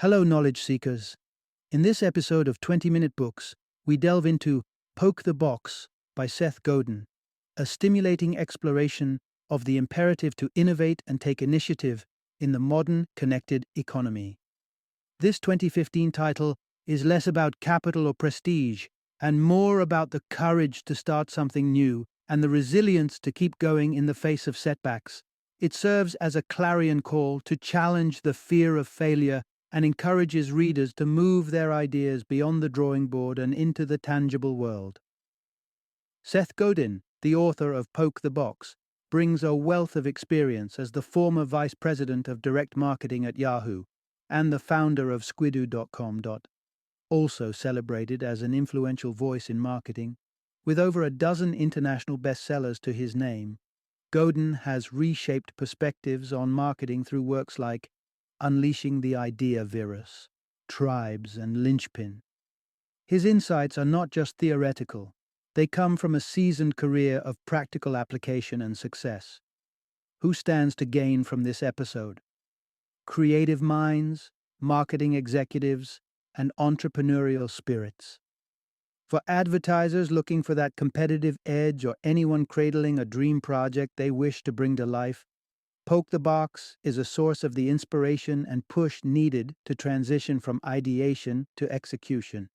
Hello, knowledge seekers. In this episode of 20-Minute Books, we delve into Poke the Box by Seth Godin, a stimulating exploration of the imperative to innovate and take initiative in the modern connected economy. This 2015 title is less about capital or prestige and more about the courage to start something new and the resilience to keep going in the face of setbacks. It serves as a clarion call to challenge the fear of failure and encourages readers to move their ideas beyond the drawing board and into the tangible world. Seth Godin, the author of Poke the Box, brings a wealth of experience as the former vice president of direct marketing at Yahoo and the founder of Squidoo.com. Also celebrated as an influential voice in marketing, with over a dozen international bestsellers to his name. Godin has reshaped perspectives on marketing through works like Unleashing the Idea Virus, Tribes, and Linchpin. His insights are not just theoretical, they come from a seasoned career of practical application and success. Who stands to gain from this episode? Creative minds, marketing executives, and entrepreneurial spirits. For advertisers looking for that competitive edge or anyone cradling a dream project they wish to bring to life, Poke the Box is a source of the inspiration and push needed to transition from ideation to execution.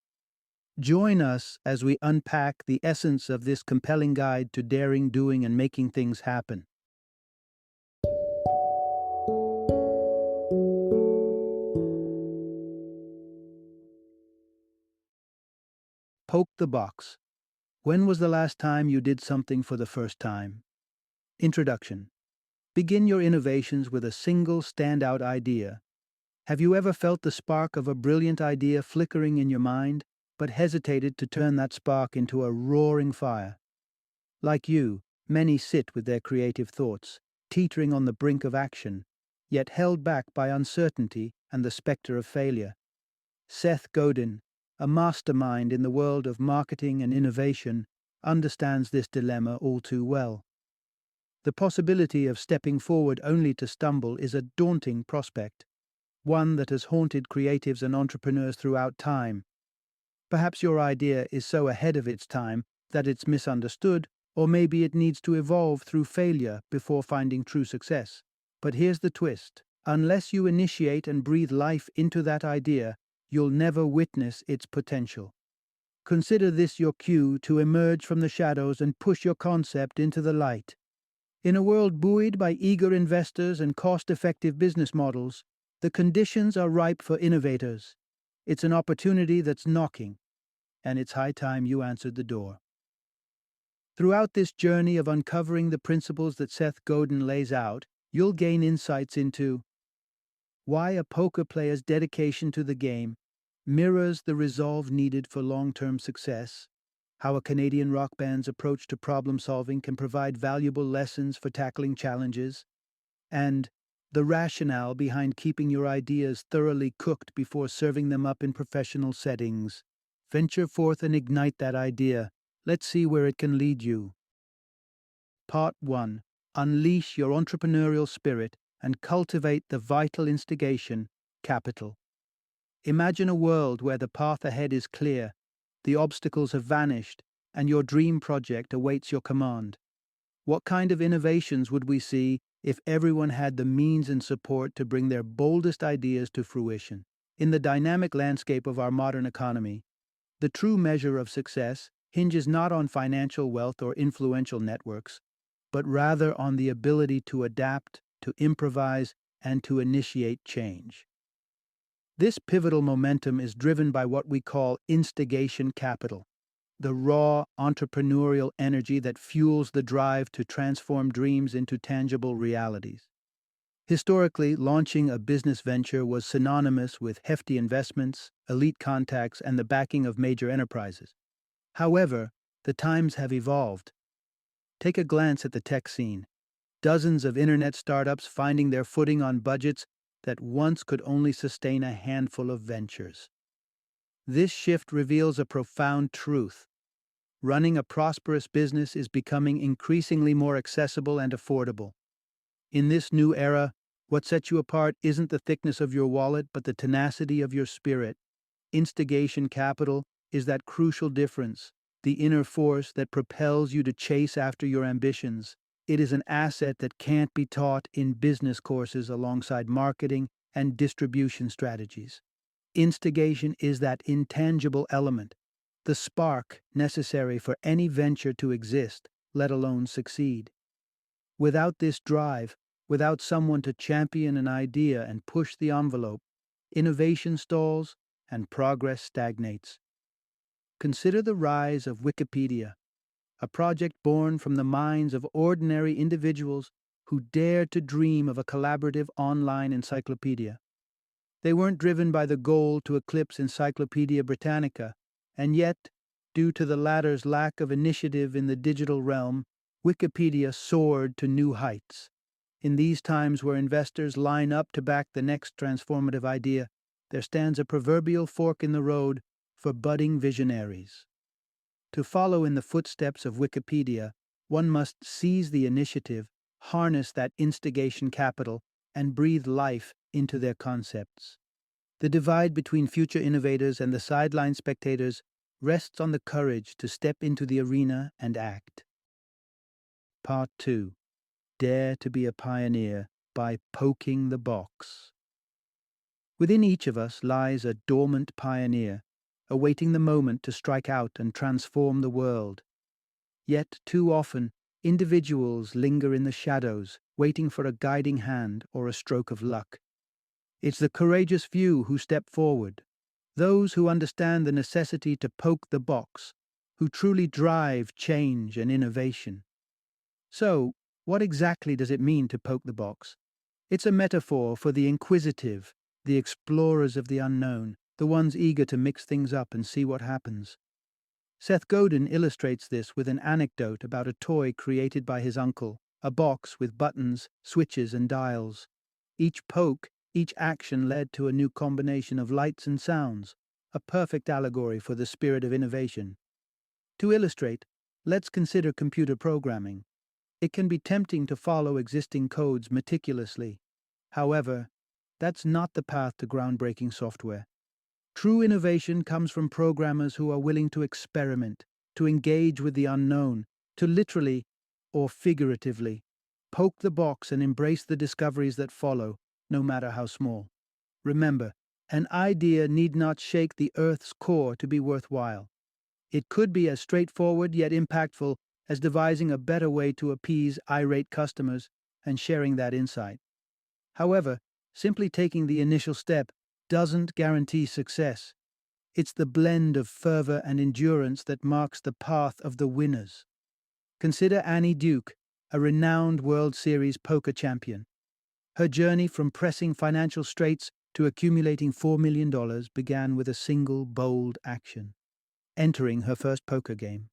Join us as we unpack the essence of this compelling guide to daring, doing, and making things happen. Poke the Box. When was the last time you did something for the first time? Introduction. Begin your innovations with a single standout idea. Have you ever felt the spark of a brilliant idea flickering in your mind, but hesitated to turn that spark into a roaring fire? Like you, many sit with their creative thoughts, teetering on the brink of action, yet held back by uncertainty and the specter of failure. Seth Godin, a mastermind in the world of marketing and innovation, understands this dilemma all too well. The possibility of stepping forward only to stumble is a daunting prospect, one that has haunted creatives and entrepreneurs throughout time. Perhaps your idea is so ahead of its time that it's misunderstood, or maybe it needs to evolve through failure before finding true success. But here's the twist. Unless you initiate and breathe life into that idea, you'll never witness its potential. Consider this your cue to emerge from the shadows and push your concept into the light. In a world buoyed by eager investors and cost-effective business models, the conditions are ripe for innovators. It's an opportunity that's knocking, and it's high time you answered the door. Throughout this journey of uncovering the principles that Seth Godin lays out, you'll gain insights into why a poker player's dedication to the game mirrors the resolve needed for long-term success, how a Canadian rock band's approach to problem-solving can provide valuable lessons for tackling challenges, and the rationale behind keeping your ideas thoroughly cooked before serving them up in professional settings. Venture forth and ignite that idea. Let's see where it can lead you. Part 1. Unleash your entrepreneurial spirit and cultivate the vital instigation, capital. Imagine a world where the path ahead is clear, the obstacles have vanished, and your dream project awaits your command. What kind of innovations would we see if everyone had the means and support to bring their boldest ideas to fruition? In the dynamic landscape of our modern economy, the true measure of success hinges not on financial wealth or influential networks, but rather on the ability to adapt, to improvise, and to initiate change. This pivotal momentum is driven by what we call instigation capital, the raw entrepreneurial energy that fuels the drive to transform dreams into tangible realities. Historically, launching a business venture was synonymous with hefty investments, elite contacts, and the backing of major enterprises. However, the times have evolved. Take a glance at the tech scene. Dozens of internet startups finding their footing on budgets that once could only sustain a handful of ventures. This shift reveals a profound truth. Running a prosperous business is becoming increasingly more accessible and affordable. In this new era, What sets you apart isn't the thickness of your wallet, but the tenacity of your spirit. Instigation capital is that crucial difference, the inner force that propels you to chase after your ambitions. It is an asset that can't be taught in business courses alongside marketing and distribution strategies. Instigation is that intangible element, the spark necessary for any venture to exist, let alone succeed. Without this drive, without someone to champion an idea and push the envelope, innovation stalls and progress stagnates. Consider the rise of Wikipedia, a project born from the minds of ordinary individuals who dared to dream of a collaborative online encyclopedia. They weren't driven by the goal to eclipse Encyclopedia Britannica, and yet, due to the latter's lack of initiative in the digital realm, Wikipedia soared to new heights. In these times where investors line up to back the next transformative idea, there stands a proverbial fork in the road for budding visionaries. To follow in the footsteps of Wikipedia, one must seize the initiative, harness that instigation capital, and breathe life into their concepts. The divide between future innovators and the sideline spectators rests on the courage to step into the arena and act. Part 2. Dare to be a pioneer by poking the box. Within each of us lies a dormant pioneer, awaiting the moment to strike out and transform the world. Yet, too often, individuals linger in the shadows, waiting for a guiding hand or a stroke of luck. It's the courageous few who step forward, those who understand the necessity to poke the box, who truly drive change and innovation. So, what exactly does it mean to poke the box? It's a metaphor for the inquisitive, the explorers of the unknown, the ones eager to mix things up and see what happens. Seth Godin illustrates this with an anecdote about a toy created by his uncle, a box with buttons, switches, and dials. Each poke, each action led to a new combination of lights and sounds, a perfect allegory for the spirit of innovation. To illustrate, let's consider computer programming. It can be tempting to follow existing codes meticulously. However, that's not the path to groundbreaking software. True innovation comes from programmers who are willing to experiment, to engage with the unknown, to literally, or figuratively, poke the box and embrace the discoveries that follow, no matter how small. Remember, an idea need not shake the Earth's core to be worthwhile. It could be as straightforward yet impactful as devising a better way to appease irate customers and sharing that insight. However, simply taking the initial step doesn't guarantee success. It's the blend of fervor and endurance that marks the path of the winners. Consider Annie Duke, a renowned World Series poker champion. Her journey from pressing financial straits to accumulating $4 million began with a single bold action: entering her first poker game.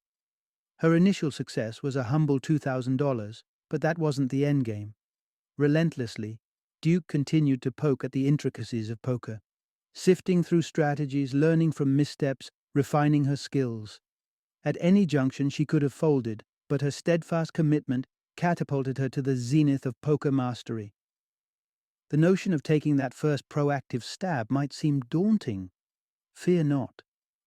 Her initial success was a humble $2,000, but that wasn't the end game. Relentlessly, Duke continued to poke at the intricacies of poker, sifting through strategies, learning from missteps, refining her skills. At any junction she could have folded, but her steadfast commitment catapulted her to the zenith of poker mastery. The notion of taking that first proactive stab might seem daunting. Fear not.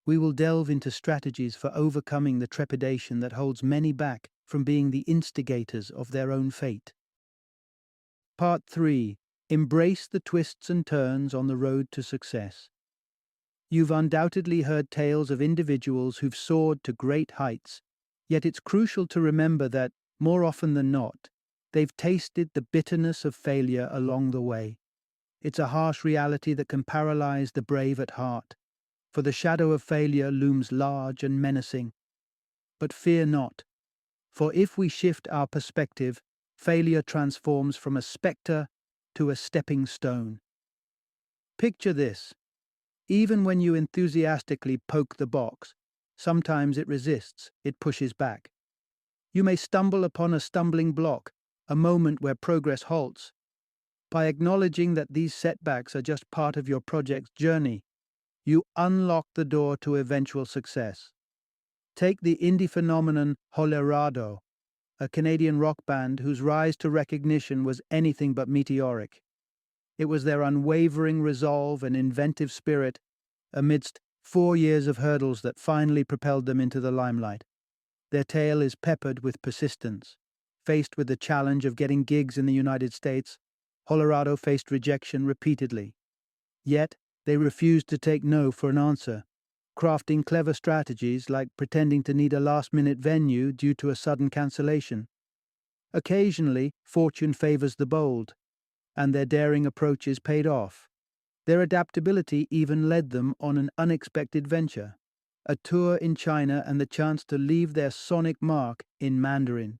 We will delve into strategies for overcoming the trepidation that holds many back from being the instigators of their own fate. Part 3. Embrace the twists and turns on the road to success. You've undoubtedly heard tales of individuals who've soared to great heights, yet it's crucial to remember that, more often than not, they've tasted the bitterness of failure along the way. It's a harsh reality that can paralyze the brave at heart, for the shadow of failure looms large and menacing. But fear not, for if we shift our perspective, failure transforms from a specter to a stepping stone. Picture this. Even when you enthusiastically poke the box, sometimes it resists, it pushes back. You may stumble upon a stumbling block, a moment where progress halts. By acknowledging that these setbacks are just part of your project's journey, you unlock the door to eventual success. Take the indie phenomenon Colorado, a Canadian rock band whose rise to recognition was anything but meteoric. It was their unwavering resolve and inventive spirit amidst 4 years of hurdles that finally propelled them into the limelight. Their tale is peppered with persistence. Faced with the challenge of getting gigs in the United States, Colorado faced rejection repeatedly. Yet, they refused to take no for an answer, crafting clever strategies like pretending to need a last-minute venue due to a sudden cancellation. Occasionally, fortune favors the bold, and their daring approaches paid off. Their adaptability even led them on an unexpected venture, a tour in China and the chance to leave their sonic mark in Mandarin.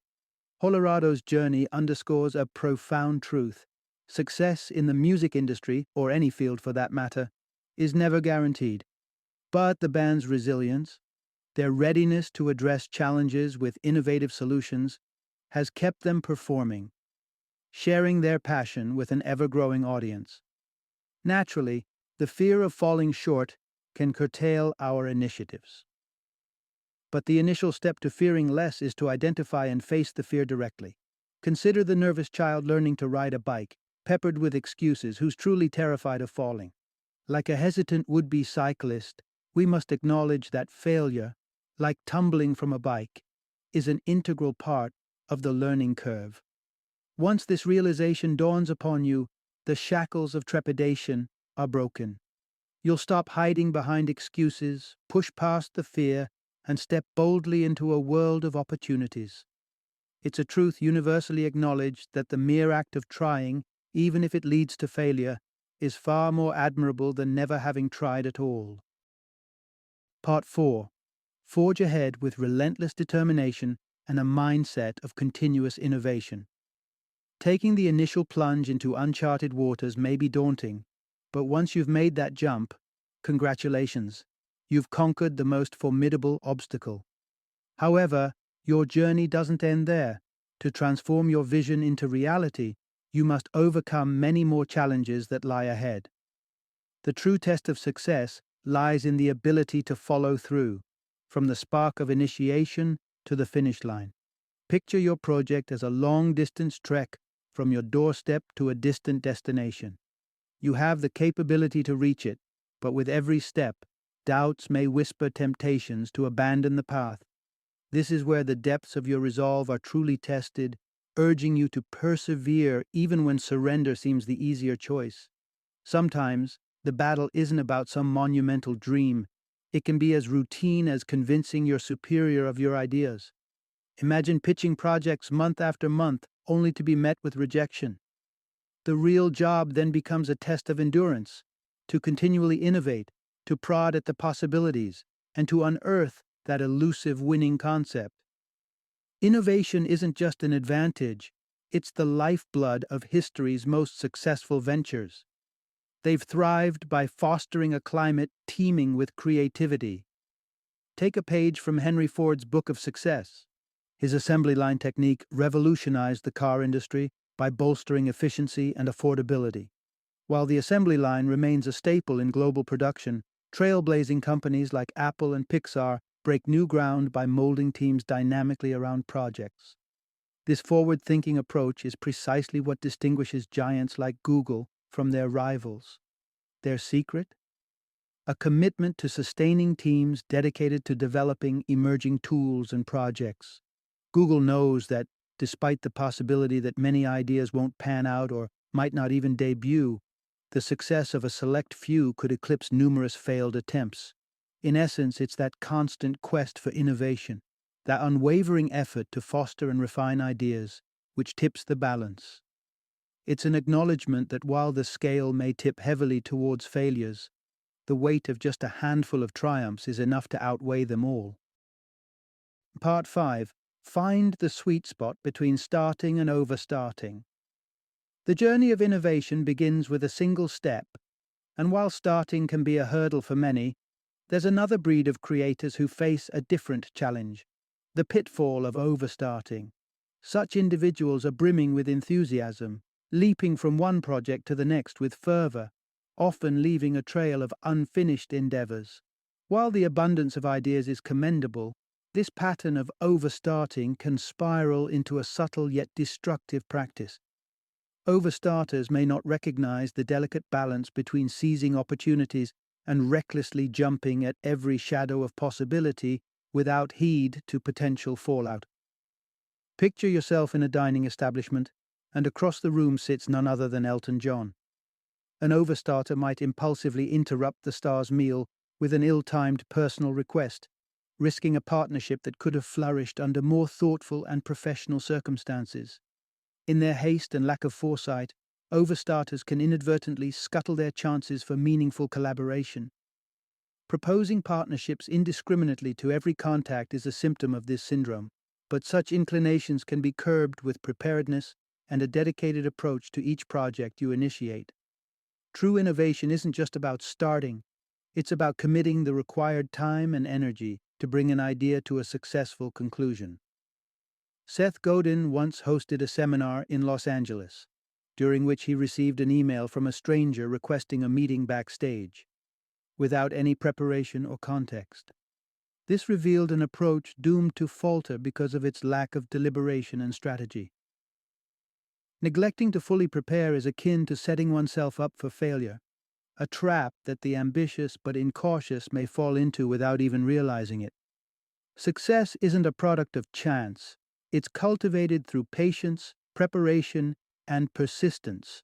Colorado's journey underscores a profound truth. Success in the music industry, or any field for that matter, is never guaranteed. But the band's resilience, their readiness to address challenges with innovative solutions, has kept them performing, sharing their passion with an ever-growing audience. Naturally, the fear of falling short can curtail our initiatives. But the initial step to fearing less is to identify and face the fear directly. Consider the nervous child learning to ride a bike, peppered with excuses, who's truly terrified of falling. Like a hesitant would-be cyclist, we must acknowledge that failure, like tumbling from a bike, is an integral part of the learning curve. Once this realization dawns upon you, the shackles of trepidation are broken. You'll stop hiding behind excuses, push past the fear, and step boldly into a world of opportunities. It's a truth universally acknowledged that the mere act of trying, even if it leads to failure, is far more admirable than never having tried at all. Part 4. Forge ahead with relentless determination and a mindset of continuous innovation. Taking the initial plunge into uncharted waters may be daunting, but once you've made that jump, congratulations, you've conquered the most formidable obstacle. However, your journey doesn't end there. To transform your vision into reality, you must overcome many more challenges that lie ahead. The true test of success lies in the ability to follow through, from the spark of initiation to the finish line. Picture your project as a long-distance trek from your doorstep to a distant destination. You have the capability to reach it, but with every step, doubts may whisper temptations to abandon the path. This is where the depths of your resolve are truly tested, urging you to persevere even when surrender seems the easier choice. Sometimes, the battle isn't about some monumental dream. It can be as routine as convincing your superior of your ideas. Imagine pitching projects month after month, only to be met with rejection. The real job then becomes a test of endurance, to continually innovate, to prod at the possibilities, and to unearth that elusive winning concept. Innovation isn't just an advantage, it's the lifeblood of history's most successful ventures. They've thrived by fostering a climate teeming with creativity. Take a page from Henry Ford's Book of Success. His assembly line technique revolutionized the car industry by bolstering efficiency and affordability. While the assembly line remains a staple in global production, trailblazing companies like Apple and Pixar break new ground by molding teams dynamically around projects. This forward-thinking approach is precisely what distinguishes giants like Google from their rivals. Their secret? A commitment to sustaining teams dedicated to developing emerging tools and projects. Google knows that, despite the possibility that many ideas won't pan out or might not even debut, the success of a select few could eclipse numerous failed attempts. In essence, it's that constant quest for innovation, that unwavering effort to foster and refine ideas, which tips the balance. It's an acknowledgement that while the scale may tip heavily towards failures, the weight of just a handful of triumphs is enough to outweigh them all. Part 5. Find the sweet spot between starting and overstarting. The journey of innovation begins with a single step, and while starting can be a hurdle for many, there's another breed of creators who face a different challenge, the pitfall of overstarting. Such individuals are brimming with enthusiasm, leaping from one project to the next with fervor, often leaving a trail of unfinished endeavors. While the abundance of ideas is commendable, this pattern of overstarting can spiral into a subtle yet destructive practice. Overstarters may not recognize the delicate balance between seizing opportunities and recklessly jumping at every shadow of possibility without heed to potential fallout. Picture yourself in a dining establishment, and across the room sits none other than Elton John. An overstarter might impulsively interrupt the star's meal with an ill-timed personal request, risking a partnership that could have flourished under more thoughtful and professional circumstances. In their haste and lack of foresight, overstarters can inadvertently scuttle their chances for meaningful collaboration. Proposing partnerships indiscriminately to every contact is a symptom of this syndrome, but such inclinations can be curbed with preparedness and a dedicated approach to each project you initiate. True innovation isn't just about starting, it's about committing the required time and energy to bring an idea to a successful conclusion. Seth Godin once hosted a seminar in Los Angeles, during which he received an email from a stranger requesting a meeting backstage, without any preparation or context. This revealed an approach doomed to falter because of its lack of deliberation and strategy. Neglecting to fully prepare is akin to setting oneself up for failure, a trap that the ambitious but incautious may fall into without even realizing it. Success isn't a product of chance. It's cultivated through patience, preparation, and persistence.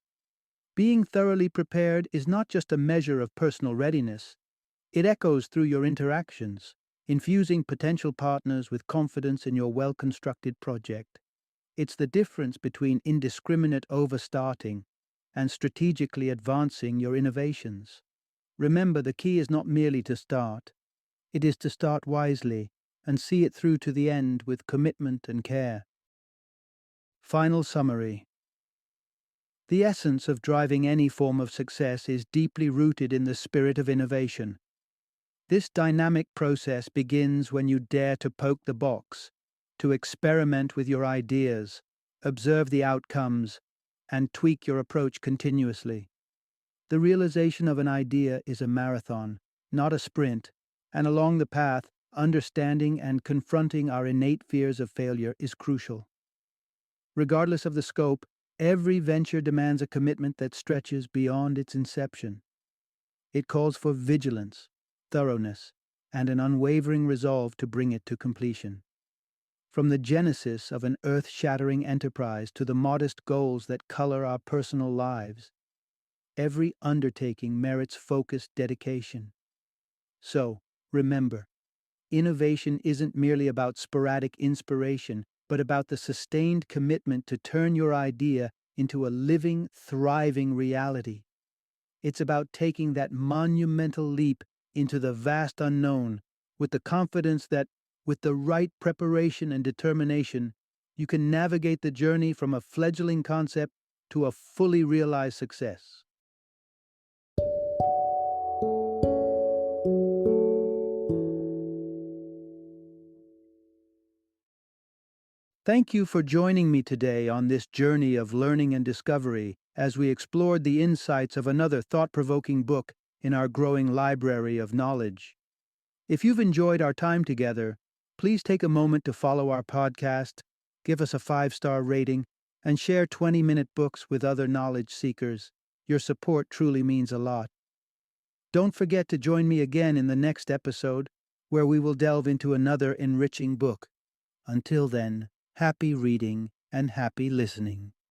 Being thoroughly prepared is not just a measure of personal readiness. It echoes through your interactions, infusing potential partners with confidence in your well-constructed project. It's the difference between indiscriminate overstarting and strategically advancing your innovations. Remember, the key is not merely to start. It is to start wisely and see it through to the end with commitment and care. Final summary. The essence of driving any form of success is deeply rooted in the spirit of innovation. This dynamic process begins when you dare to poke the box, to experiment with your ideas, observe the outcomes, and tweak your approach continuously. The realization of an idea is a marathon, not a sprint, and along the path, understanding and confronting our innate fears of failure is crucial. Regardless of the scope, every venture demands a commitment that stretches beyond its inception. It calls for vigilance, thoroughness, and an unwavering resolve to bring it to completion. From the genesis of an earth-shattering enterprise to the modest goals that color our personal lives, every undertaking merits focused dedication. So, remember, innovation isn't merely about sporadic inspiration, but about the sustained commitment to turn your idea into a living, thriving reality. It's about taking that monumental leap into the vast unknown with the confidence that, with the right preparation and determination, you can navigate the journey from a fledgling concept to a fully realized success. Thank you for joining me today on this journey of learning and discovery as we explored the insights of another thought-provoking book in our growing library of knowledge. If you've enjoyed our time together, please take a moment to follow our podcast, give us a 5-star rating, and share 20-minute books with other knowledge seekers. Your support truly means a lot. Don't forget to join me again in the next episode, where we will delve into another enriching book. Until then, happy reading and happy listening.